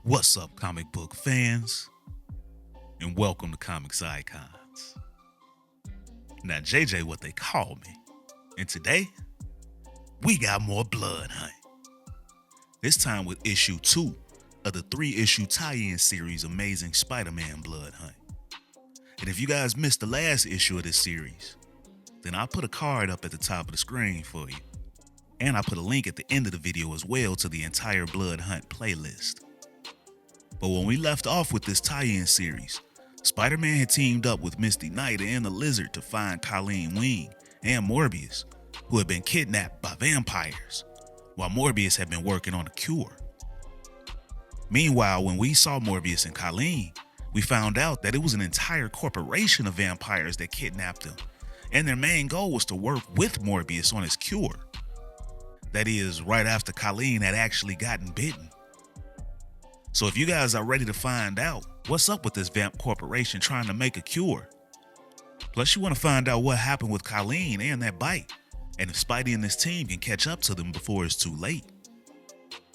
What's up, comic book fans? And welcome to Comics Icons. Now, JJ, what they call me. And today, we got more Blood Hunt. This time with issue 2 of the 3-issue tie-in series Amazing Spider-Man Blood Hunt. And if you guys missed the last issue of this series, then I'll put a card up at the top of the screen for you. And I put a link at the end of the video as well to the entire Blood Hunt playlist. But when we left off with this tie-in series, Spider-Man had teamed up with Misty Knight and the Lizard to find Colleen Wing and Morbius, who had been kidnapped by vampires, while Morbius had been working on a cure. Meanwhile, when we saw Morbius and Colleen, we found out that it was an entire corporation of vampires that kidnapped them, and their main goal was to work with Morbius on his cure. That is, right after Colleen had actually gotten bitten. So if you guys are ready to find out what's up with this vamp corporation trying to make a cure, plus you want to find out what happened with Colleen and that bite, and if Spidey and his team can catch up to them before it's too late,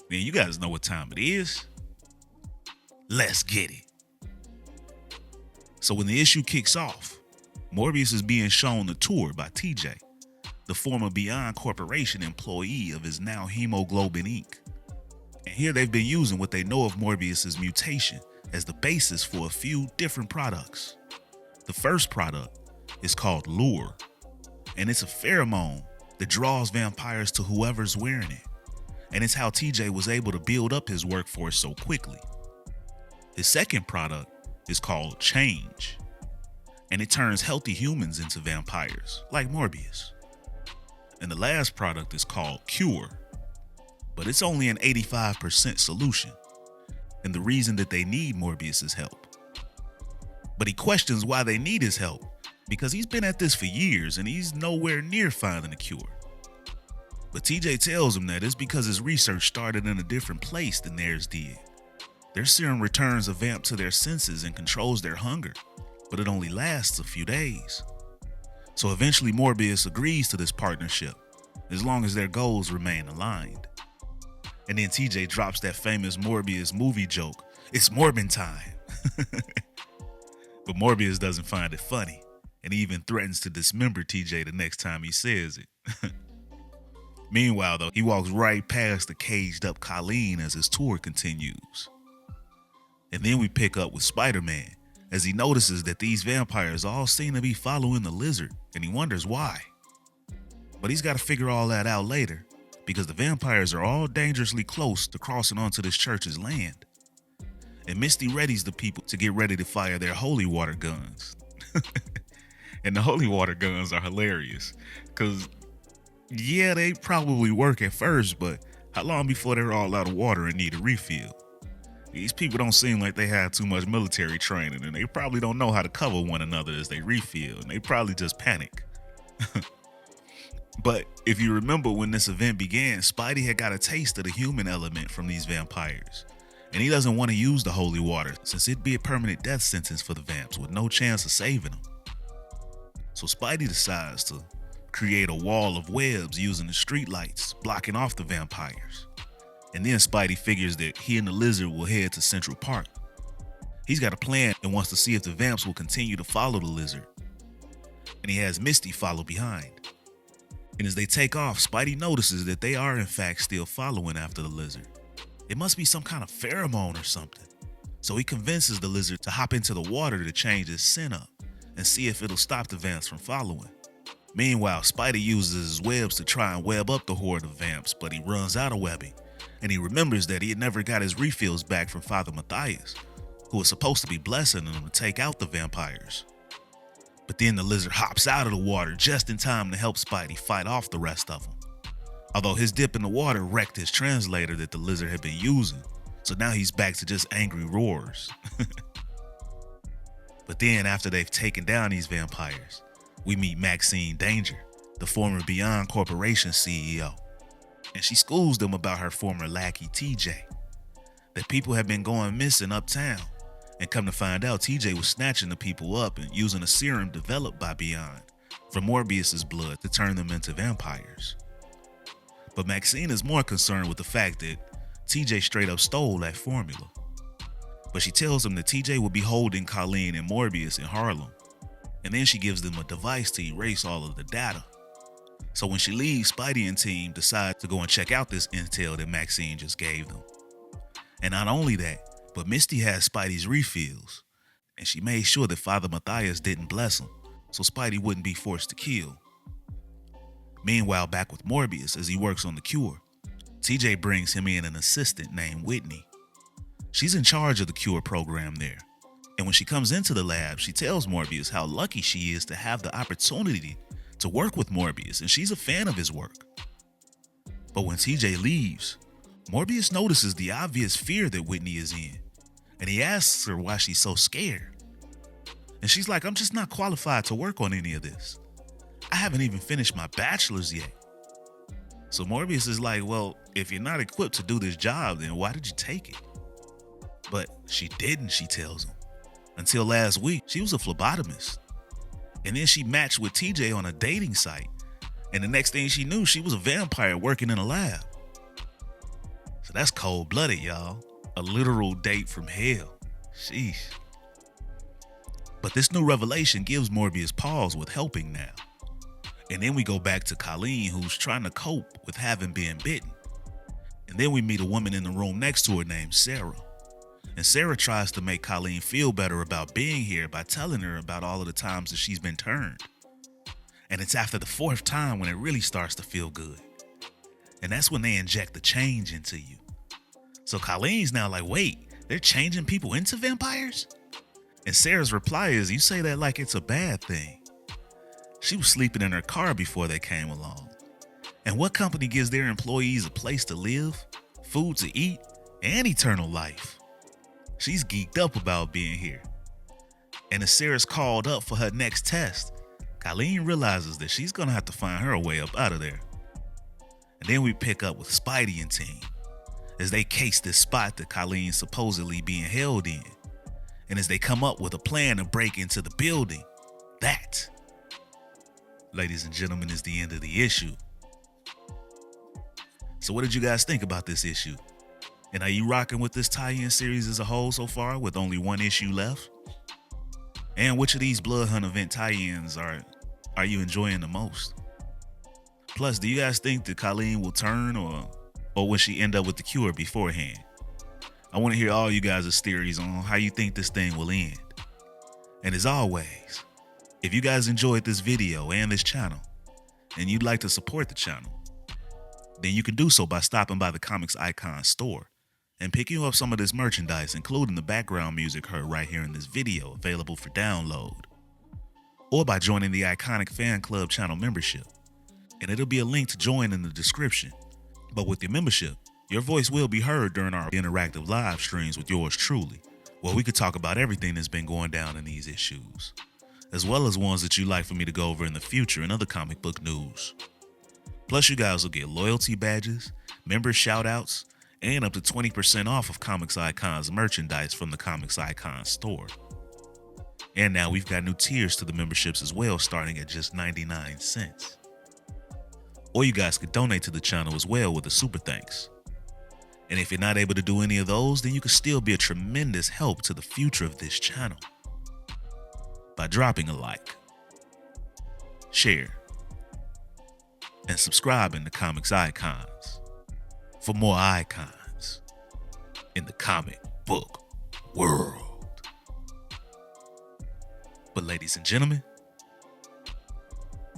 then you guys know what time it is. Let's get it. So when the issue kicks off, Morbius is being shown the tour by TJ, the former Beyond Corporation employee of his now Hemoglobin Inc. And here they've been using what they know of Morbius's mutation as the basis for a few different products. The first product is called Lure, and it's a pheromone that draws vampires to whoever's wearing it. And it's how TJ was able to build up his workforce so quickly. His second product is called Change, and it turns healthy humans into vampires, like Morbius. And the last product is called Cure, but it's only an 85% solution, and the reason that they need Morbius's help. But he questions why they need his help, because he's been at this for years and he's nowhere near finding a cure. But TJ tells him that it's because his research started in a different place than theirs did. Their serum returns a vamp to their senses and controls their hunger, but it only lasts a few days. So eventually Morbius agrees to this partnership, as long as their goals remain aligned. And then TJ drops that famous Morbius movie joke, "It's Morbin time." But Morbius doesn't find it funny, and he even threatens to dismember TJ the next time he says it. Meanwhile, though, he walks right past the caged up Colleen as his tour continues. And then we pick up with Spider-Man, as he notices that these vampires all seem to be following the Lizard, and he wonders why. But he's got to figure all that out later, because the vampires are all dangerously close to crossing onto this church's land. And Misty readies the people to get ready to fire their holy water guns. And the holy water guns are hilarious, because yeah, they probably work at first, but how long before they're all out of water and need a refill? These people don't seem like they have too much military training, and they probably don't know how to cover one another as they refill, and they probably just panic. But if you remember when this event began, Spidey had got a taste of the human element from these vampires, and he doesn't want to use the holy water since it'd be a permanent death sentence for the vamps with no chance of saving them. So Spidey decides to create a wall of webs using the street lights, blocking off the vampires. And then Spidey figures that he and the Lizard will head to Central Park. He's got a plan and wants to see if the vamps will continue to follow the Lizard. And he has Misty follow behind. And as they take off, Spidey notices that they are in fact still following after the Lizard. It must be some kind of pheromone or something. So he convinces the Lizard to hop into the water to change his scent up and see if it'll stop the vamps from following. Meanwhile, Spidey uses his webs to try and web up the horde of vamps, but he runs out of webbing. And he remembers that he had never got his refills back from Father Matthias, who was supposed to be blessing him to take out the vampires. But then the Lizard hops out of the water just in time to help Spidey fight off the rest of them. Although his dip in the water wrecked his translator that the Lizard had been using, so now he's back to just angry roars. But then after they've taken down these vampires, we meet Maxine Danger, the former Beyond Corporation CEO. And she schools them about her former lackey TJ, that people have been going missing uptown, and come to find out TJ was snatching the people up and using a serum developed by Beyond from Morbius's blood to turn them into vampires. But Maxine is more concerned with the fact that TJ straight up stole that formula. But she tells him that TJ will be holding Colleen and Morbius in Harlem. And then she gives them a device to erase all of the data. So when she leaves, Spidey and team decide to go and check out this intel that Maxine just gave them. And not only that, but Misty has Spidey's refills. And she made sure that Father Matthias didn't bless him, so Spidey wouldn't be forced to kill. Meanwhile, back with Morbius as he works on the cure, TJ brings him in an assistant named Whitney. She's in charge of the cure program there. And when she comes into the lab, she tells Morbius how lucky she is to have the opportunity to work with Morbius, and she's a fan of his work. But when TJ leaves, Morbius notices the obvious fear that Whitney is in, and he asks her why she's so scared. And she's like, I'm just not qualified to work on any of this. I haven't even finished my bachelor's yet. So Morbius is like, well, if you're not equipped to do this job, then why did you take it? But she didn't, she tells him. Until last week, she was a phlebotomist. And then she matched with TJ on a dating site. And the next thing she knew, she was a vampire working in a lab. So that's cold-blooded, y'all. A literal date from hell. Sheesh. But this new revelation gives Morbius pause with helping now. And then we go back to Colleen, who's trying to cope with having been bitten. And then we meet a woman in the room next to her named Sarah. And Sarah tries to make Colleen feel better about being here by telling her about all of the times that she's been turned. And it's after the fourth time when it really starts to feel good. And that's when they inject the change into you. So Colleen's now like, wait, they're changing people into vampires? And Sarah's reply is, you say that like it's a bad thing. She was sleeping in her car before they came along. And what company gives their employees a place to live, food to eat, and eternal life? She's geeked up about being here. And as Sarah's called up for her next test, Colleen realizes that she's gonna have to find her way up out of there. And then we pick up with Spidey and team as they case this spot that Colleen's supposedly being held in. And as they come up with a plan to break into the building, that, ladies and gentlemen, is the end of the issue. So what did you guys think about this issue? And are you rocking with this tie-in series as a whole so far with only one issue left? And which of these Blood Hunt event tie-ins are you enjoying the most? Plus, do you guys think that Colleen will turn or will she end up with the cure beforehand? I want to hear all you guys' theories on how you think this thing will end. And as always, if you guys enjoyed this video and this channel, and you'd like to support the channel, then you can do so by stopping by the Comics Icon store and picking up some of this merchandise, including the background music heard right here in this video, available for download. Or by joining the Iconic Fan Club channel membership. And it'll be a link to join in the description. But with your membership, your voice will be heard during our interactive live streams with yours truly, where we could talk about everything that's been going down in these issues, as well as ones that you'd like for me to go over in the future and other comic book news. Plus, you guys will get loyalty badges, member shoutouts, and up to 20% off of Comics Icon's merchandise from the Comics Icon store. And now we've got new tiers to the memberships as well, starting at just 99 cents. Or you guys could donate to the channel as well with a super thanks. And if you're not able to do any of those, then you can still be a tremendous help to the future of this channel by dropping a like, share, and subscribing to Comics Icons for more icons in the comic book world. But ladies and gentlemen,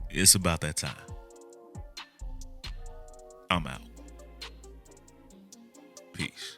it's about that time. I'm out. Peace.